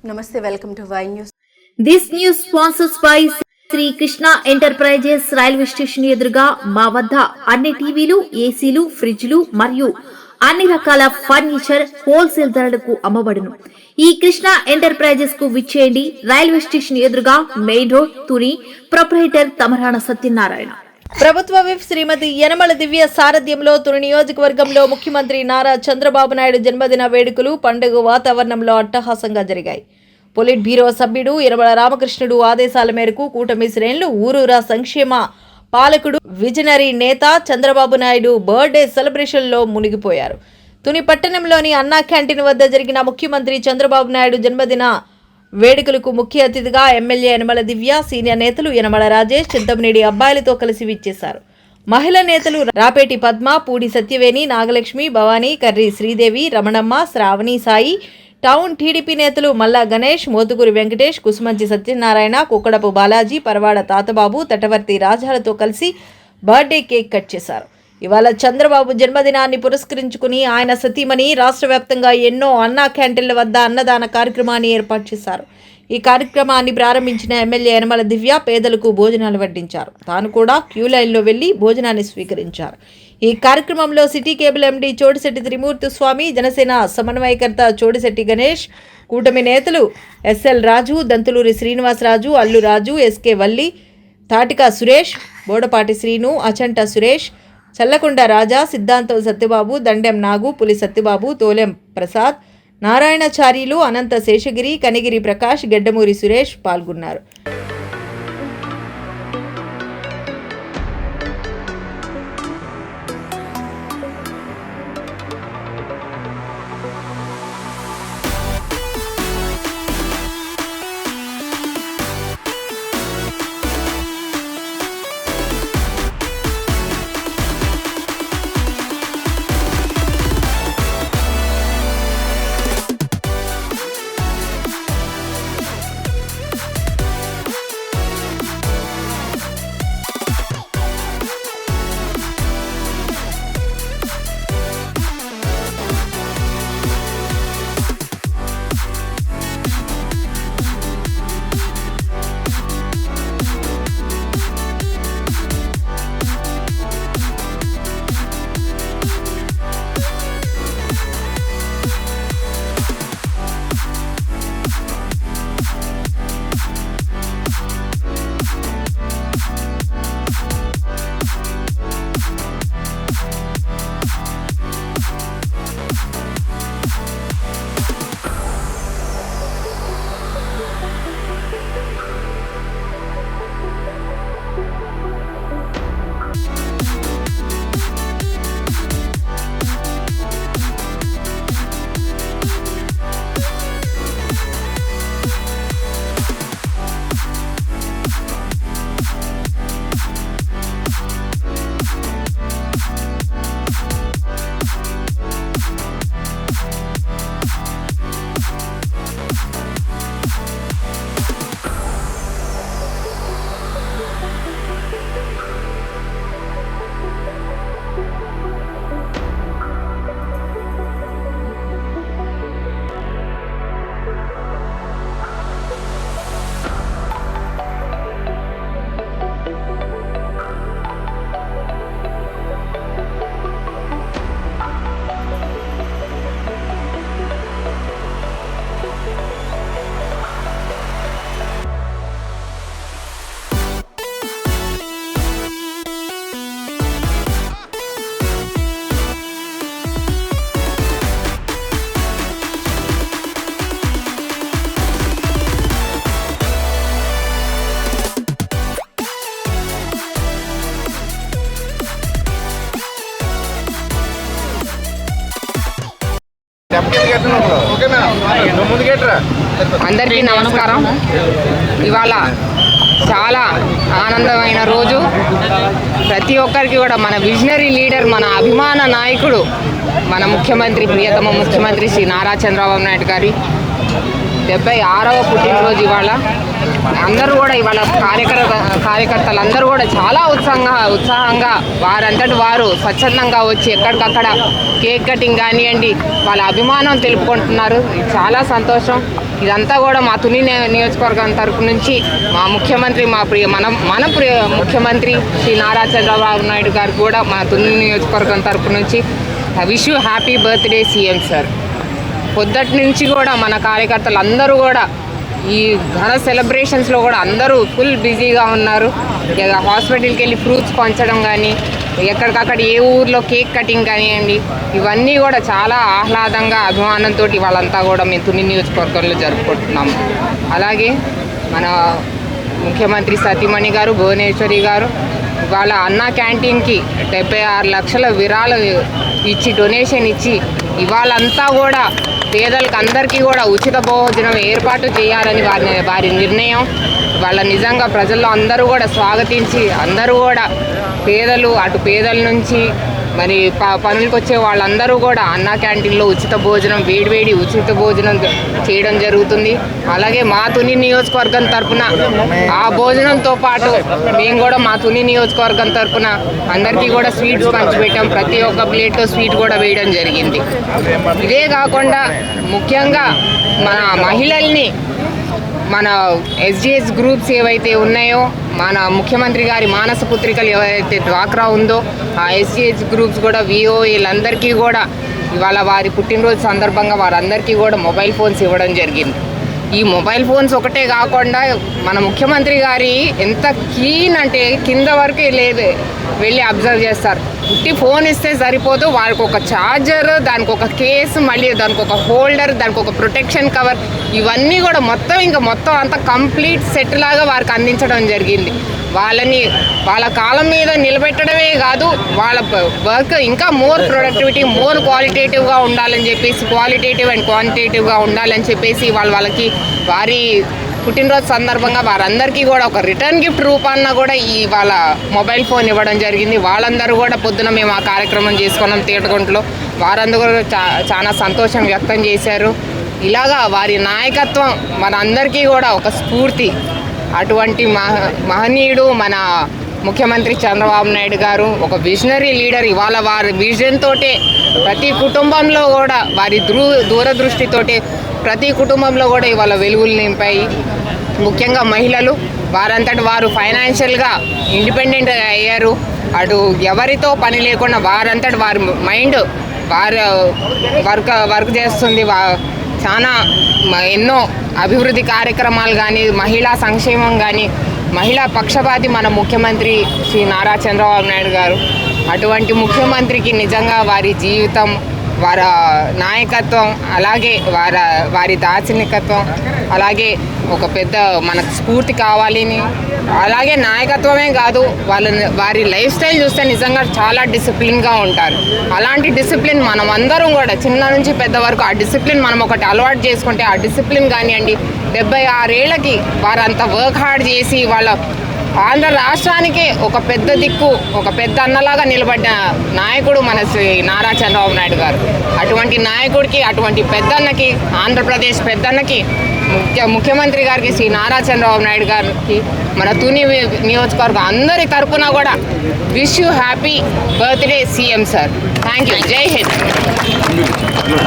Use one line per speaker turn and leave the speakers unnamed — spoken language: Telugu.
Namaste, welcome to Y News.
This news sponsors by Shri Krishna enterprises railway station ఎదురుగా మా వద్ద అన్ని టీవీలు, ఏసీలు, ఫ్రిడ్జ్లు మరియు అన్ని రకాల ఫర్నిచర్ హోల్సేల్ ధరలకు అమ్మబడును. ఈ కృష్ణ ఎంటర్ప్రైజెస్ కు విచ్చేయండి. రైల్వే స్టేషన్ ఎదురుగా main road, Tuni. Proprietor Tamarana Satyanarayana.
ప్రభుత్వ విప్ శ్రీమతి యనమల దివ్య సారథ్యంలో తుని నియోజకవర్గంలో ముఖ్యమంత్రి నారా చంద్రబాబు నాయుడు జన్మదిన వేడుకలు పండుగ వాతావరణంలో అట్టహాసంగా జరిగాయి. పొలిట్ బ్యూరో సభ్యుడు యనమల రామకృష్ణుడు ఆదేశాల మేరకు కూటమి శ్రేణులు ఊరూరా సంక్షేమ పాలకుడు, విజనరీ నేత చంద్రబాబు నాయుడు బర్త్డే సెలబ్రేషన్లో మునిగిపోయారు. తుని పట్టణంలోని అన్నా క్యాంటీన్ వద్ద జరిగిన ముఖ్యమంత్రి చంద్రబాబు నాయుడు జన్మదిన వేడుకలకు ముఖ్య అతిథిగా ఎమ్మెల్యే యనమల దివ్య, సీనియర్ నేతలు యనమల రాజేష్, చింతమనేడి అబ్బాయిలతో కలిసి విచ్చేశారు. మహిళా నేతలు రాపేటి పద్మ, పూడి సత్యవేణి, నాగలక్ష్మి, భవానీ, కర్రి శ్రీదేవి, రమణమ్మ, శ్రావణి సాయి, టౌన్ టీడీపీ నేతలు మల్లా గణేష్, మోతుకూరి వెంకటేష్, కుసుమంచి సత్యనారాయణ, కుక్కడపు బాలాజీ, పరవాడ తాతబాబు, తటవర్తి రాజాలతో కలిసి బర్త్డే కేక్ కట్ చేశారు. ఇవాళ చంద్రబాబు జన్మదినాన్ని పురస్కరించుకుని ఆయన సతీమణి రాష్ట్ర వ్యాప్తంగా ఎన్నో అన్నా క్యాంటీన్ల వద్ద అన్నదాన కార్యక్రమాన్ని ఏర్పాటు చేశారు. ఈ కార్యక్రమాన్ని ప్రారంభించిన ఎమ్మెల్యే యనమల దివ్య పేదలకు భోజనాలు వడ్డించారు. తాను కూడా క్యూ లైన్లో వెళ్లి భోజనాన్ని స్వీకరించారు. ఈ కార్యక్రమంలో సిటీ కేబుల్ ఎండీ చోడిశెట్టి త్రిమూర్తి స్వామి, జనసేన సమన్వయకర్త చోడిశెట్టి గణేష్, కూటమి నేతలు ఎస్ఎల్ రాజు, దంతులూరి శ్రీనివాసరాజు, అల్లు రాజు, ఎస్కే వల్లి, తాటికా సురేష్, బోడపాటి శ్రీను, అచంట సురేష్, చల్లకొండ రాజా, సిద్ధాంతం సత్యబాబు, దండెం నాగు, పులి సత్యబాబు, తోలెం ప్రసాద్, నారాయణచార్యులు, అనంత శేషగిరి, కనిగిరి ప్రకాష్, గెడ్డమూరి సురేష్ పాల్గొన్నారు.
అందరికీ నమస్కారం. ఇవాళ చాలా ఆనందమైన రోజు. ప్రతి ఒక్కరికి కూడా మన విజనరీ లీడర్, మన అభిమాన నాయకుడు, మన ముఖ్యమంత్రి, ప్రియతమ ముఖ్యమంత్రి శ్రీ నారా చంద్రబాబు నాయుడు గారి 76వ పుట్టినరోజు ఇవాళ. అందరూ కూడా ఇవాళ కార్యకర్తలందరూ కూడా చాలా ఉత్సాహంగా వారంతటి వారు స్వచ్ఛందంగా వచ్చి ఎక్కడికక్కడ కేక్ కటింగ్ కానివ్వండి వాళ్ళ అభిమానం తెలుపుకుంటున్నారు. చాలా సంతోషం. ఇదంతా కూడా మా తుని నియోజకవర్గం తరపు నుంచి మా ముఖ్యమంత్రి మన ప్రియ ముఖ్యమంత్రి శ్రీ నారా చంద్రబాబు నాయుడు గారికి కూడా మా తుని నియోజకవర్గం తరపు నుంచి wish you happy birthday CM sir. పొద్దుటి నుంచి కూడా మన కార్యకర్తలు అందరూ కూడా ఈ ఘన సెలబ్రేషన్స్లో కూడా అందరూ ఫుల్ బిజీగా ఉన్నారు. హాస్పిటల్కి వెళ్ళి ఫ్రూట్స్ పంచడం కానీ, ఎక్కడికక్కడ ఏ ఊర్లో కేక్ కటింగ్ కానివ్వండి, ఇవన్నీ కూడా చాలా ఆహ్లాదంగా అభిమానంతో వాళ్ళంతా కూడా మేము తుని నియోజకవర్గంలో జరుపుకుంటున్నాము. అలాగే మన ముఖ్యమంత్రి సతీమణి గారు భువనేశ్వరి గారు వాళ్ళ అన్నా క్యాంటీన్కి 76 లక్షల విరాళం ఇచ్చి డొనేషన్ ఇచ్చి ఇవాళంతా కూడా పేదలకు అందరికీ కూడా ఉచిత భోజనం ఏర్పాటు చేయాలని వారి నిర్ణయం. వాళ్ళ నిజంగా ప్రజల్లో అందరూ కూడా స్వాగతించి అందరూ కూడా పేదలు అటు పేదల నుంచి మరి పనులకు వచ్చే వాళ్ళందరూ కూడా అన్నా క్యాంటీన్లో ఉచిత భోజనం వేడివేడి ఉచిత భోజనం చేయడం జరుగుతుంది. అలాగే మా తుని నియోజకవర్గం తరఫున ఆ భోజనంతో పాటు మేము కూడా మా తుని నియోజకవర్గం తరఫున అందరికీ కూడా స్వీట్స్ పంచిపెట్టాం. ప్రతి ఒక్క ప్లేట్లో స్వీట్ కూడా వేయడం జరిగింది. ఇదే కాకుండా ముఖ్యంగా మన మహిళల్ని మన ఎస్జిఎస్ గ్రూప్స్ ఏవైతే ఉన్నాయో మన ముఖ్యమంత్రి గారి మానస పుత్రికలు ఏవైతే డ్వాక్రా ఉందో ఆ ఎస్జిఎస్ గ్రూప్స్ కూడా విఓ వీళ్ళందరికీ కూడా ఇవాళ వారి పుట్టినరోజు సందర్భంగా వారందరికీ కూడా మొబైల్ ఫోన్స్ ఇవ్వడం జరిగింది. ఈ మొబైల్ ఫోన్స్ ఒకటే కాకుండా మన ముఖ్యమంత్రి గారి ఎంత కీన్ అంటే కింద వరకు వెళ్ళి అబ్జర్వ్ చేస్తారు. ఉట్టి ఫోన్ ఇస్తే సరిపోదు, వారికి ఒక ఛార్జర్, దానికి ఒక కేసు, మళ్ళీ దానికి ఒక హోల్డర్, దానికి ఒక ప్రొటెక్షన్ కవర్, ఇవన్నీ కూడా మొత్తం అంతా కంప్లీట్ సెట్ లాగా వారికి అందించడం జరిగింది. వాళ్ళ కాలం మీద నిలబెట్టడమే కాదు, వాళ్ళ వర్క్ ఇంకా మోర్ ప్రొడక్టివిటీ, మోర్ క్వాలిటేటివ్గా ఉండాలని చెప్పేసి, క్వాలిటేటివ్ అండ్ క్వాంటిటేటివ్గా ఉండాలని చెప్పేసి వాళ్ళకి వారి పుట్టినరోజు సందర్భంగా వారందరికీ కూడా ఒక రిటర్న్ గిఫ్ట్ రూపాన్న కూడా వాళ్ళ మొబైల్ ఫోన్ ఇవ్వడం జరిగింది. వాళ్ళందరూ కూడా పొద్దున మేము ఆ కార్యక్రమం చేసుకున్నాం తీటగుంటలో. వారందరూ కూడా చాలా సంతోషం వ్యక్తం చేశారు. ఇలాగా వారి నాయకత్వం మనందరికీ కూడా ఒక స్ఫూర్తి. అటువంటి మహనీయుడు మన ముఖ్యమంత్రి చంద్రబాబు నాయుడు గారు, ఒక విజనరీ లీడర్. ఇవాళ వారి విజన్ తోటే ప్రతి కుటుంబంలో కూడా వారి దూరదృష్టితోటే ప్రతి కుటుంబంలో కూడా ఇవాళ వెలుగులు నింపాయి. ముఖ్యంగా మహిళలు వారంతటి వారు ఫైనాన్షియల్గా ఇండిపెండెంట్ అయ్యారు. అటు ఎవరితో పని లేకుండా వారంతటి వారి మైండ్ వారు వర్క్ చేస్తుంది. చాలా ఎన్నో అభివృద్ధి కార్యక్రమాలు కానీ, మహిళా సంక్షేమం కానీ, మహిళా పక్షపాతి మన ముఖ్యమంత్రి శ్రీ నారా చంద్రబాబు నాయుడు గారు. అటువంటి ముఖ్యమంత్రికి నిజంగా వారి జీవితం, వారి నాయకత్వం, అలాగే వారి దార్శనికత్వం, అలాగే ఒక పెద్ద మనకు స్ఫూర్తి కావాలని, అలాగే నాయకత్వమే కాదు వారి లైఫ్ స్టైల్ చూస్తే నిజంగా చాలా డిసిప్లిన్గా ఉంటారు. అలాంటి డిసిప్లిన్ మనం అందరం కూడా చిన్న నుంచి పెద్ద వరకు ఆ డిసిప్లిన్ మనం ఒకటి అలవాటు చేసుకుంటే ఆ డిసిప్లిన్ కానివ్వండి, 76 ఏళ్ళకి వారు అంత వర్క్ హార్డ్ చేసి వాళ్ళ ఆంధ్ర రాష్ట్రానికే ఒక పెద్ద దిక్కు, ఒక పెద్ద అన్నలాగా నిలబడ్డ నాయకుడు మన శ్రీ నారా చంద్రబాబు నాయుడు గారు. అటువంటి నాయకుడికి, అటువంటి పెద్దన్నకి, ఆంధ్రప్రదేశ్ పెద్దన్నకి, ముఖ్యమంత్రి గారికి శ్రీ నారా చంద్రబాబు నాయుడు గారికి మన తుని నియోజకవర్గం అందరి తరపున కూడా wish you happy birthday CM sir. Thank you. జై హింద్.